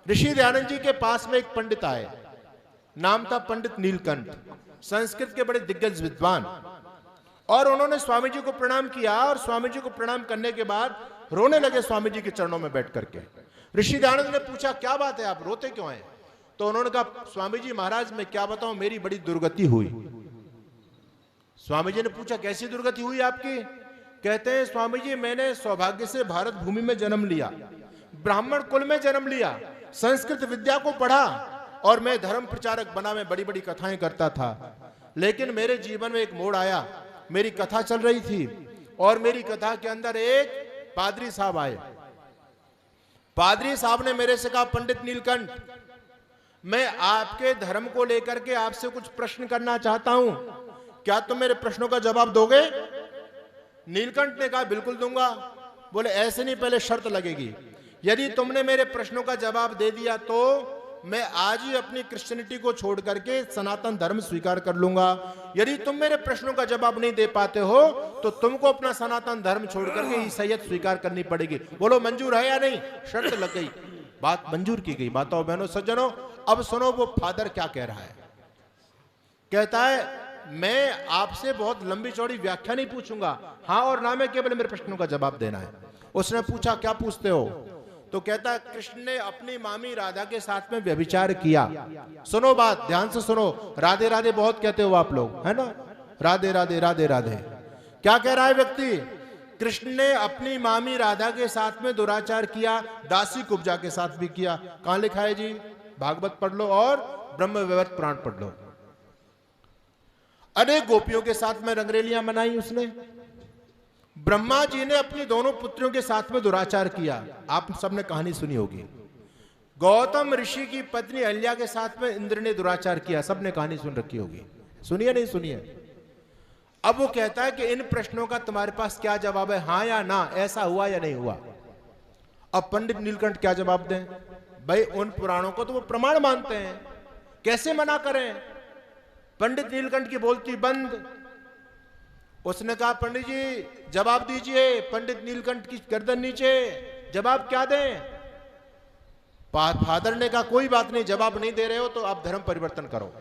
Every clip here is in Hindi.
ऋषि दयानंद जी के पास में एक पंडित आए, नाम था पंडित नीलकंठ, संस्कृत के बड़े दिग्गज विद्वान। और उन्होंने स्वामी जी को प्रणाम किया और स्वामी जी को प्रणाम करने के बाद रोने लगे स्वामी जी के चरणों में बैठ करके। ऋषि दयानंद ने पूछा क्या बात है, आप रोते क्यों हैं? तो उन्होंने कहा स्वामी जी महाराज मैं क्या बताऊं, मेरी बड़ी दुर्गति हुई। स्वामी जी ने पूछा कैसी दुर्गति हुई आपकी? कहते हैं स्वामी जी मैंने सौभाग्य से भारत भूमि में जन्म लिया, ब्राह्मण कुल में जन्म लिया, संस्कृत विद्या को पढ़ा और मैं धर्म प्रचारक बना, मैं बड़ी बड़ी कथाएं करता था। लेकिन मेरे जीवन में एक मोड़ आया, मेरी कथा चल रही थी और मेरी कथा के अंदर एक पादरी साहब आए। पादरी साहब ने मेरे से कहा पंडित नीलकंठ मैं आपके धर्म को लेकर के आपसे कुछ प्रश्न करना चाहता हूं, क्या तुम मेरे प्रश्नों का जवाब दोगे? नीलकंठ ने कहा बिल्कुल दूंगा। बोले ऐसे नहीं, पहले शर्त लगेगी, यदि तुमने मेरे प्रश्नों का जवाब दे दिया तो मैं आज ही अपनी क्रिश्चियनिटी को छोड़ करके सनातन धर्म स्वीकार कर लूंगा। यदि तुम मेरे प्रश्नों का जवाब नहीं दे पाते हो तो तुमको अपना सनातन धर्म छोड़ करके ईसाईयत स्वीकार करनी पड़ेगी। बोलो मंजूर है या नहीं? शर्त लग गई, बात मंजूर की गई। माताओं बहनों सज्जनों, अब सुनो वो फादर क्या कह रहा है। कहता है मैं आपसे बहुत लंबी चौड़ी व्याख्या नहीं पूछूंगा, हाँ और ना में केवल मेरे प्रश्नों का जवाब देना है। उसने पूछा क्या पूछते हो? तो कहता है कृष्ण ने अपनी मामी राधा के साथ में व्यभिचार किया। सुनो बात, ध्यान से सुनो, राधे राधे बहुत कहते हो आप लोग, है ना? राधे राधे राधे राधे। क्या कह रहा है व्यक्ति? कृष्ण ने अपनी मामी राधा के साथ में दुराचार किया, दासी कुब्जा के साथ भी किया। कहां लिखा है जी? भागवत पढ़ लो और ब्रह्म वैवर्त पुराण पढ़ लो। अनेक गोपियों के साथ में रंगरेलियां मनाई उसने। ब्रह्मा जी ने अपनी दोनों पुत्रियों के साथ में दुराचार किया, आप सबने कहानी सुनी होगी। गौतम ऋषि की पत्नी अहल्या के साथ में इंद्र ने दुराचार किया, सबने कहानी सुन रखी होगी। सुनिए नहीं सुनिए? अब वो कहता है कि इन प्रश्नों का तुम्हारे पास क्या जवाब है, हां या ना, ऐसा हुआ या नहीं हुआ? अब पंडित नीलकंठ क्या जवाब दें? भाई उन पुराणों को तो वो प्रमाण मानते हैं, कैसे मना करें? पंडित नीलकंठ की बोलती बंद। उसने कहा पंडित जी जवाब दीजिए। पंडित नीलकंठ की गर्दन नीचे, जवाब क्या दें? फादर ने कहा कोई बात नहीं, जवाब नहीं दे रहे हो तो आप धर्म परिवर्तन करो।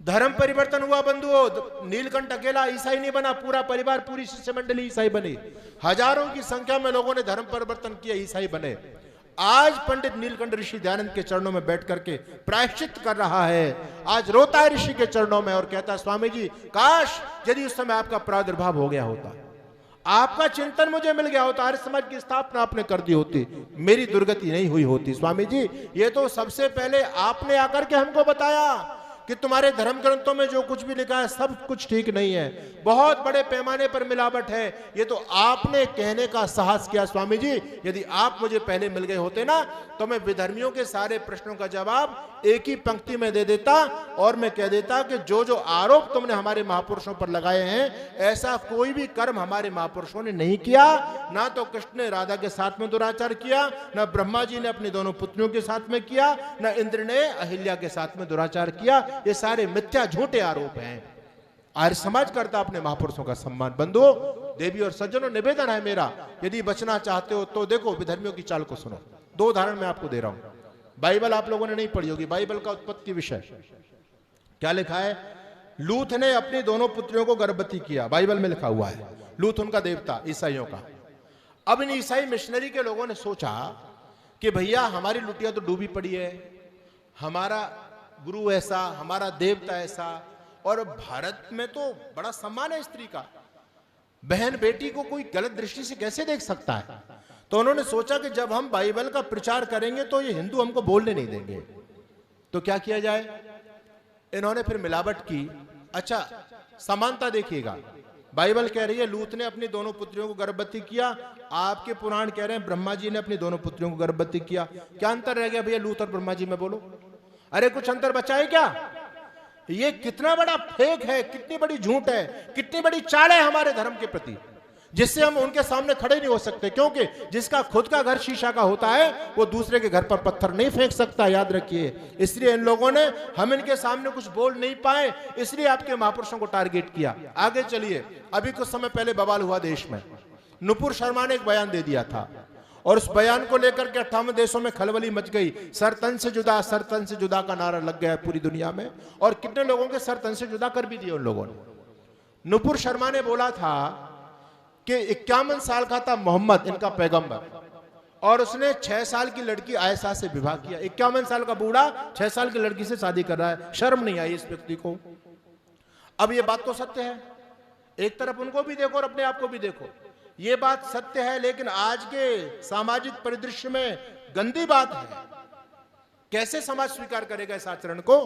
धर्म परिवर्तन हुआ बंधुओं। नीलकंठ अकेला ईसाई नहीं बना, पूरा परिवार, पूरी शिष्य मंडली ईसाई बनी। हजारों की संख्या में लोगों ने धर्म परिवर्तन किया, ईसाई बने। आज पंडित नीलकंठ ऋषि दयानंद के चरणों में बैठ करके प्रायश्चित कर रहा है। आज रोता है ऋषि के चरणों में और कहता है स्वामी जी काश यदि उस समय आपका प्रादुर्भाव हो गया होता, आपका चिंतन मुझे मिल गया होता, आर्य समाज की स्थापना आपने कर दी होती, मेरी दुर्गति नहीं हुई होती। स्वामी जी ये तो सबसे पहले आपने आकर के हमको बताया कि तुम्हारे धर्म ग्रंथों में जो कुछ भी लिखा है सब कुछ ठीक नहीं है, बहुत बड़े पैमाने पर मिलावट है। ये तो आपने कहने का साहस किया। स्वामी जी यदि आप मुझे पहले मिल गए होते ना तो मैं विधर्मियों के सारे प्रश्नों का जवाब एक ही पंक्ति में दे देता और मैं कह देता कि जो जो आरोप तुमने हमारे महापुरुषों पर लगाए हैं ऐसा कोई भी कर्म हमारे महापुरुषों ने नहीं किया। ना तो कृष्ण ने राधा के साथ में दुराचार किया, ना ब्रह्मा जी ने अपनी दोनों पुत्रियों के साथ में किया, ना इंद्र ने अहिल्या के साथ में दुराचार किया। ये सारे मिथ्या झूठे आरोप हैं। आर्य समाज करता अपने महापुरुषों का सम्मान। बंधुओं देवी और सज्जनों निवेदन है मेरा, यदि बचना चाहते हो तो देखो विधर्मियों की चाल को सुनो। दो उदाहरण मैं आपको दे रहा हूं। बाइबल आप लोगों ने नहीं पढ़ी होगी, बाइबल का उत्पत्ति विषय क्या लिखा है? लूथ ने अपनी दोनों पुत्रियों को गर्भवती किया, बाइबल में लिखा हुआ है। लूथ उनका देवता, ईसाइयों का। अब इन ईसाई मिशनरी के लोगों ने सोचा कि भैया हमारी लुटिया तो डूबी पड़ी है, हमारा गुरु ऐसा, हमारा देवता ऐसा, और भारत में तो बड़ा सम्मान है स्त्री का, बहन बेटी को कोई गलत दृष्टि से कैसे देख सकता है? तो उन्होंने सोचा कि जब हम बाइबल का प्रचार करेंगे तो ये हिंदू हमको बोलने नहीं देंगे, तो क्या किया जाए? इन्होंने फिर मिलावट की। अच्छा समानता देखिएगा, बाइबल कह रही है लूत ने अपनी दोनों पुत्रियों को गर्भवती किया, आपके पुराण कह रहे हैं ब्रह्मा जी ने अपनी दोनों पुत्रियों को गर्भवती किया। क्या अंतर रह गया भैया लूत और ब्रह्मा जी में? बोलो, अरे कुछ अंतर बचा है क्या? ये कितना बड़ा फेक है, कितनी बड़ी झूठ है, कितनी बड़ी चाल है हमारे धर्म के प्रति, जिससे हम उनके सामने खड़े नहीं हो सकते। क्योंकि जिसका खुद का घर शीशा का होता है वो दूसरे के घर पर पत्थर नहीं फेंक सकता, याद रखिए। इसलिए इन लोगों ने हम इनके सामने कुछ बोल नहीं पाए, इसलिए आपके महापुरुषों को टारगेट किया। आगे चलिए, अभी कुछ समय पहले बवाल हुआ देश में, नुपुर शर्मा ने एक बयान दे दिया था और उस बयान को लेकर के 58 देशों में खलबली मच गई। सर तन से जुदा का नारा लग गया पूरी दुनिया में, और कितने लोगों के सर तन से जुदा कर भी दिए उन लोगों ने। नुपुर शर्मा ने बोला था कि 51 साल का था मोहम्मद, इनका पैगंबर, और उसने 6 साल की लड़की आयशा से विवाह किया। 51 साल का बूढ़ा 6 साल की लड़की से शादी कर रहा है, शर्म नहीं आई इस व्यक्ति को। अब ये बात तो सत्य है, एक तरफ उनको भी देखो और अपने आप को भी देखो, ये बात सत्य है, लेकिन आज के सामाजिक परिदृश्य में गंदी बात है। कैसे समाज स्वीकार करेगा इस आचरण को?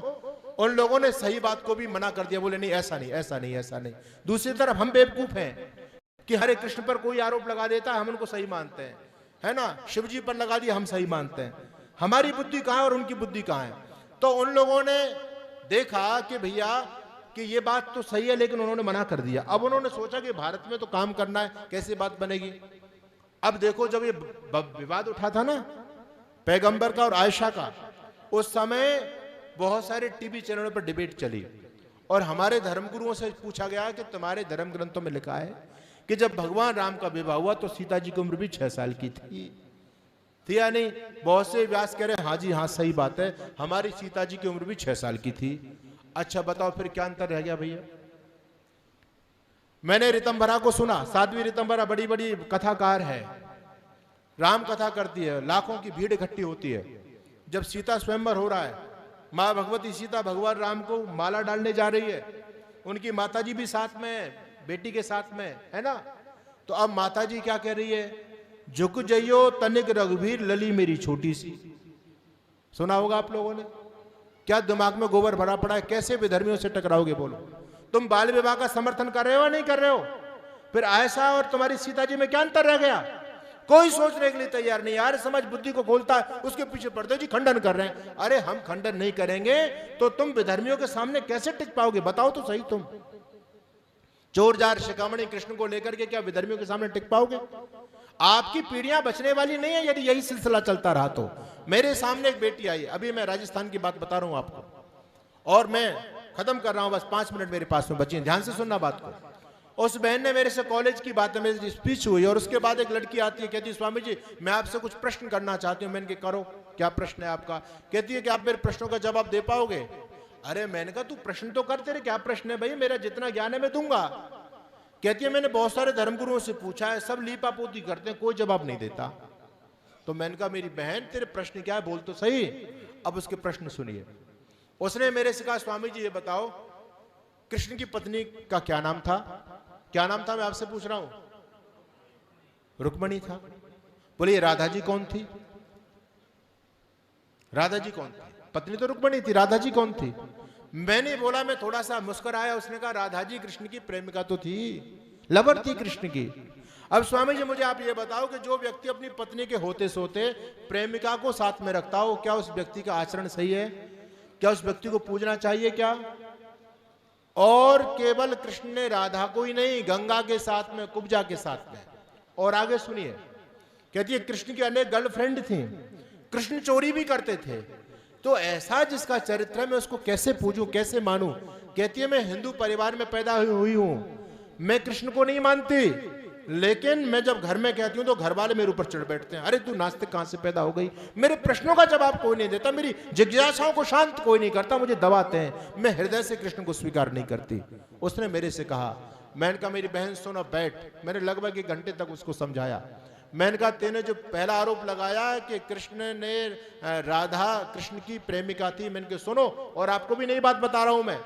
उन लोगों ने सही बात को भी मना कर दिया, बोले नहीं ऐसा नहीं, ऐसा नहीं, ऐसा नहीं। दूसरी तरफ हम बेवकूफ हैं कि हरे कृष्ण पर कोई आरोप लगा देता है हम उनको सही मानते हैं, है ना, शिव जी पर लगा दिया हम सही मानते हैं। हमारी बुद्धि कहां है और उनकी बुद्धि कहां है? तो उन लोगों ने देखा कि भैया कि ये बात तो सही है, लेकिन उन्होंने मना कर दिया। अब उन्होंने सोचा कि भारत में तो काम करना है, कैसे बात बनेगी? अब देखो, जब ये विवाद उठा था ना पैगंबर का और आयशा का, उस समय बहुत सारे टीवी चैनलों पर डिबेट चली, और हमारे धर्मगुरुओं से पूछा गया कि तुम्हारे धर्म ग्रंथों में लिखा है कि जब भगवान राम का विवाह हुआ तो सीता जी की उम्र भी 6 साल की थी या नहीं? बहुत से व्यास कह रहे हैं हाँ जी हाँ सही बात है, हमारी सीता जी की उम्र भी 6 साल की थी। अच्छा बताओ फिर क्या अंतर रह गया भैया? मैंने ऋतंभरा को सुना, साध्वी ऋतंभरा बड़ी बड़ी कथाकार है, राम कथा करती है, लाखों की भीड़ इकट्ठी होती है। जब सीता स्वयंवर हो रहा है, माँ भगवती सीता भगवान राम को माला डालने जा रही है, उनकी माताजी भी साथ में, बेटी के साथ में, है ना? तो अब माताजी क्या कह रही है? झुक जइयो तनिक रघुवीर लली मेरी छोटी सी। सुना होगा आप लोगों ने। क्या दिमाग में गोबर भरा पड़ा है? कैसे विधर्मियों से टकराओगे? बोलो, तुम बाल विवाह का समर्थन कर रहे हो या नहीं कर रहे हो? फिर आयशा और तुम्हारी सीता जी में क्या अंतर रह गया? कोई सोचने के लिए तैयार नहीं। यार समाज बुद्धि को खोलता है, उसके पीछे पड़ते जी खंडन कर रहे हैं। अरे हम खंडन नहीं करेंगे तो तुम विधर्मियों के सामने कैसे टिक पाओगे? बताओ तो सही। तुम चोर जार शिखामणि कृष्ण को लेकर के क्या विधर्मियों के सामने टिक पाओगे? आपकी पीढ़ियां बचने वाली नहीं है यदि यही सिलसिला चलता रहा तो। मेरे सामने एक बेटी आई, अभी मैं राजस्थान की बात बता रहा हूं आपको, और मैं खत्म कर रहा हूं, बस 5 मिनट मेरे पास में बची हैं, ध्यान से सुनना बात को। उस बहन ने मेरे से कॉलेज की बात है, मेरी स्पीच हुई, और उसके बाद एक लड़की आती है, कहती है स्वामी जी मैं आपसे कुछ प्रश्न करना चाहती हूँ। मैंने कहा करो, क्या प्रश्न है आपका? कहती है कि आप मेरे प्रश्नों का जवाब दे पाओगे? अरे मैंने कहा तू प्रश्न तो करते रहे, क्या प्रश्न है भाई? मेरा जितना ज्ञान है मैं दूंगा। कहती है मैंने बहुत सारे धर्मगुरुओं से पूछा है, सब लीपापोती करते हैं, कोई जवाब नहीं देता। तो मैंने कहा मेरी बहन तेरे प्रश्न क्या है, बोल तो सही। अब उसके प्रश्न सुनिए। उसने मेरे से कहा स्वामी जी ये बताओ कृष्ण की पत्नी का क्या नाम था? क्या नाम था मैं आपसे पूछ रहा हूं? रुक्मणी था। बोलिए राधा जी कौन थी? राधा जी कौन थी? पत्नी तो रुक्मणी थी, राधा जी कौन थी? मैंने बोला, मैं थोड़ा सा मुस्कुराया, उसने कहा राधा जी कृष्ण की प्रेमिका तो थी, लवर थी कृष्ण की। अब स्वामी जी मुझे आप ये बताओ कि जो व्यक्ति अपनी पत्नी के होते सोते प्रेमिका को साथ में रखता हो, क्या उस व्यक्ति का आचरण सही है? क्या उस व्यक्ति को पूजना चाहिए क्या? और केवल कृष्ण ने राधा को ही नहीं, गंगा के साथ में, कुब्जा के साथ में। और आगे सुनिए, कहती है कृष्ण की अनेक गर्लफ्रेंड थी, कृष्ण चोरी भी करते थे, तो ऐसा जिसका चरित्र है मैं उसको कैसे पूजूं, कैसे मानूं? कहती है मैं हिंदू परिवार में पैदा हुई हूं, मैं कृष्ण को नहीं मानती, लेकिन मैं जब घर में कहती हूं तो घर वाले मेरे ऊपर चढ़ बैठते हैं। अरे तू नास्तिक कहां से पैदा हो गई? मेरे प्रश्नों का जवाब कोई नहीं देता, मेरी जिज्ञासाओं को शांत कोई नहीं करता, मुझे दबाते हैं, मैं हृदय से कृष्ण को स्वीकार नहीं करती। उसने मेरे से कहा, मैंने कहा मेरी बहन सुनो बैठ। मैंने लगभग 1 घंटे तक उसको समझाया। मैंने कहा तेने जो पहला आरोप लगाया कि कृष्ण ने राधा कृष्ण की प्रेमिका थी, मैंने कहा सुनो, और आपको भी नई बात बता रहा हूं मैं,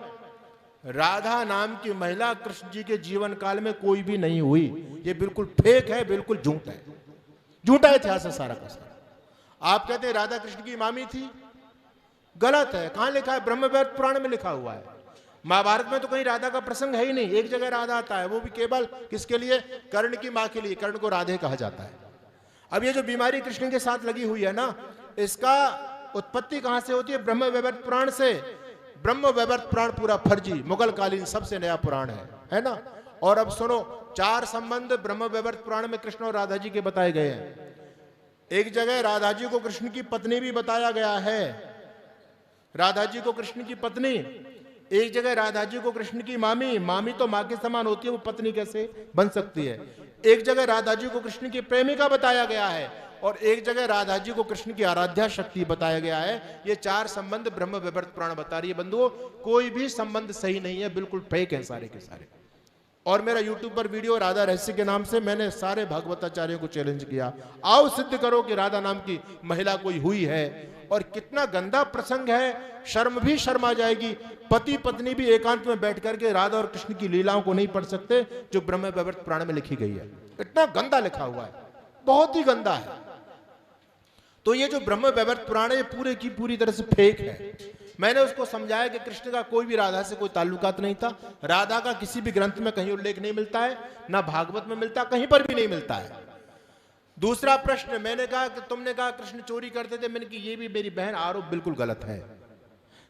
राधा नाम की महिला कृष्ण जी के जीवन काल में कोई भी नहीं हुई। ये बिल्कुल फेक है, बिल्कुल झूठ है, झूठा इतिहास है सारा का सारा। आप कहते हैं राधा कृष्ण की मामी थी, गलत है। कहां लिखा है? ब्रह्मवैवर्त पुराण में लिखा हुआ है। महाभारत में तो कहीं राधा का प्रसंग है ही नहीं। एक जगह राधा आता है, वो भी केवल किसके लिए? कर्ण की मां के लिए। कर्ण को राधे कहा जाता है। अब ये जो बीमारी कृष्ण के साथ लगी हुई है ना, इसका उत्पत्ति कहां से होती है? ब्रह्मवैवर्त पुराण से। ब्रह्मवैवर्त पुराण पूरा फर्जी, मुगल कालीन सबसे नया पुराण है ना? और अब सुनो, 4 संबंध ब्रह्मवैवर्त पुराण में कृष्ण और राधा जी के बताए गए हैं। एक जगह राधा जी को कृष्ण की पत्नी भी बताया गया है, राधा जी को कृष्ण की पत्नी। एक जगह राधा जी को कृष्ण की मामी, मामी तो मां के समान होती है, वो पत्नी कैसे बन सकती है? एक जगह राधा जी को कृष्ण की प्रेमिका बताया गया है, और एक जगह राधा जी को कृष्ण की आराध्या शक्ति बताया गया है। ये 4 संबंध ब्रह्म वैवर्त पुराण बता रही है बंधुओं, कोई भी संबंध सही नहीं है, बिल्कुल फेक है सारे के सारे। और मेरा यूट्यूब पर वीडियो राधा रहस्य के नाम से मैंने सारे भागवताचार्यों को चैलेंज किया, आओ सिद्ध करो कि राधा नाम की महिला कोई हुई है। और कितना गंदा प्रसंग है, शर्म भी शर्म आ जाएगी। पति पत्नी भी एकांत में बैठ करके राधा और कृष्ण की लीलाओं को नहीं पढ़ सकते जो ब्रह्म वैवर्त पुराण में लिखी गई है। इतना गंदा लिखा हुआ है, बहुत ही गंदा है। तो ये जो ब्रह्म वैवर्त पुराण है ये पूरे की पूरी तरह से फेक है। मैंने उसको समझाया कि कृष्ण का कोई भी राधा से कोई ताल्लुकात नहीं था, राधा का किसी भी ग्रंथ में कहीं उल्लेख नहीं मिलता है, ना भागवत में मिलता, कहीं पर भी नहीं मिलता है। दूसरा प्रश्न, मैंने कहा कि तुमने कहा कृष्ण चोरी करते थे, मैंने कि ये भी मेरी बहन आरोप बिल्कुल गलत है।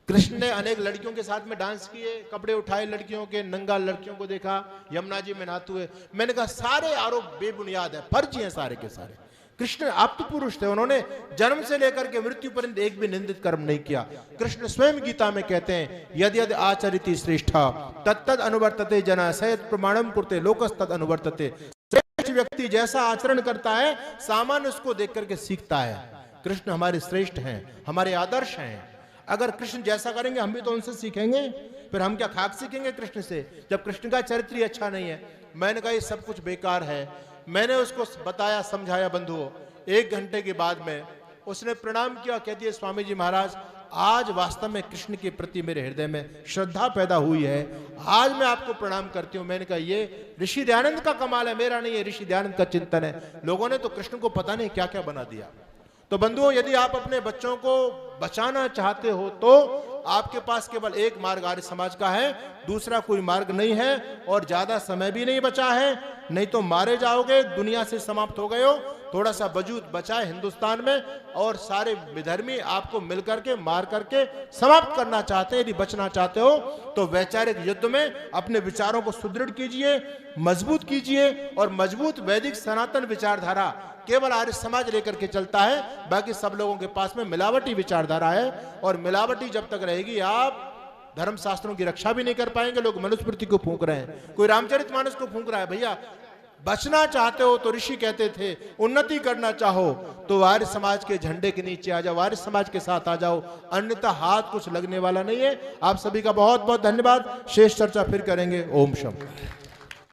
कृष्ण ने अनेक लड़कियों के साथ में डांस किए, कपड़े उठाए लड़कियों के, नंगा लड़कियों को देखा, यमुना जी में नहाते हुए। मैंने कहा सारे आरोप बेबुनियाद है, फर्जी हैं सारे के सारे। कृष्ण आप तो पुरुष थे, उन्होंने जन्म से लेकर के मृत्यु पर्यंत एक भी निंदित कर्म नहीं किया। कृष्ण स्वयं गीता में कहते हैं, यद यद आचरिति श्रेष्ठा तत्तद अनुवर्तते जना सयत प्रमाणम कुरते लोकस्तद अनुवर्तते। श्रेष्ठ व्यक्ति जैसा आचरण करता है सामान्य उसको देख करके सीखता है। कृष्ण हमारे श्रेष्ठ हैं, हमारे आदर्श हैं। अगर कृष्ण जैसा करेंगे हम भी तो उनसे सीखेंगे, फिर हम क्या खाक सीखेंगे कृष्ण से जब कृष्ण का चरित्र ही अच्छा नहीं है। मैंने कहा ये सब कुछ बेकार है। मैंने उसको बताया, समझाया बंधुओं। 1 घंटे के बाद में उसने प्रणाम किया, कहती है स्वामी जी महाराज आज वास्तव में कृष्ण के प्रति मेरे हृदय में श्रद्धा पैदा हुई है, आज मैं आपको प्रणाम करती हूँ। मैंने कहा ये ऋषि दयानंद का कमाल है, मेरा नहीं है, ऋषि दयानंद का चिंतन है। लोगों ने तो कृष्ण को पता नहीं क्या क्या बना दिया। तो बंधुओं यदि आप अपने बच्चों को बचाना चाहते हो तो आपके पास केवल एक मार्ग आर्य समाज का है, दूसरा कोई मार्ग नहीं है। और ज्यादा समय भी नहीं बचा है, नहीं तो मारे जाओगे, दुनिया से समाप्त हो गए हो। थोड़ा सा वजूद बचा है हिंदुस्तान में और सारे विधर्मी आपको मिलकर के मार करके समाप्त करना चाहते हैं। यदि बचना चाहते हो तो वैचारिक युद्ध में अपने विचारों को सुदृढ़ कीजिए, मजबूत कीजिए। और मजबूत वैदिक सनातन विचारधारा केवल आर्य समाज लेकर के चलता है, बाकी सब लोगों के पास में मिलावटी विचारधारा है। और मिलावटी जब तक रहेगी आप धर्म शास्त्रों की रक्षा भी नहीं कर पाएंगे। लोग मनुस्मृति को फूंक रहे हैं, कोई रामचरितमानस को फूंक रहा है। भैया बचना चाहते हो तो ऋषि कहते थे, उन्नति करना चाहो तो आर्य समाज के झंडे के नीचे आ जाओ, आर्य समाज के साथ आ जाओ, अन्यथा हाथ कुछ लगने वाला नहीं है। आप सभी का बहुत बहुत धन्यवाद। शेष चर्चा फिर करेंगे। ओम शम।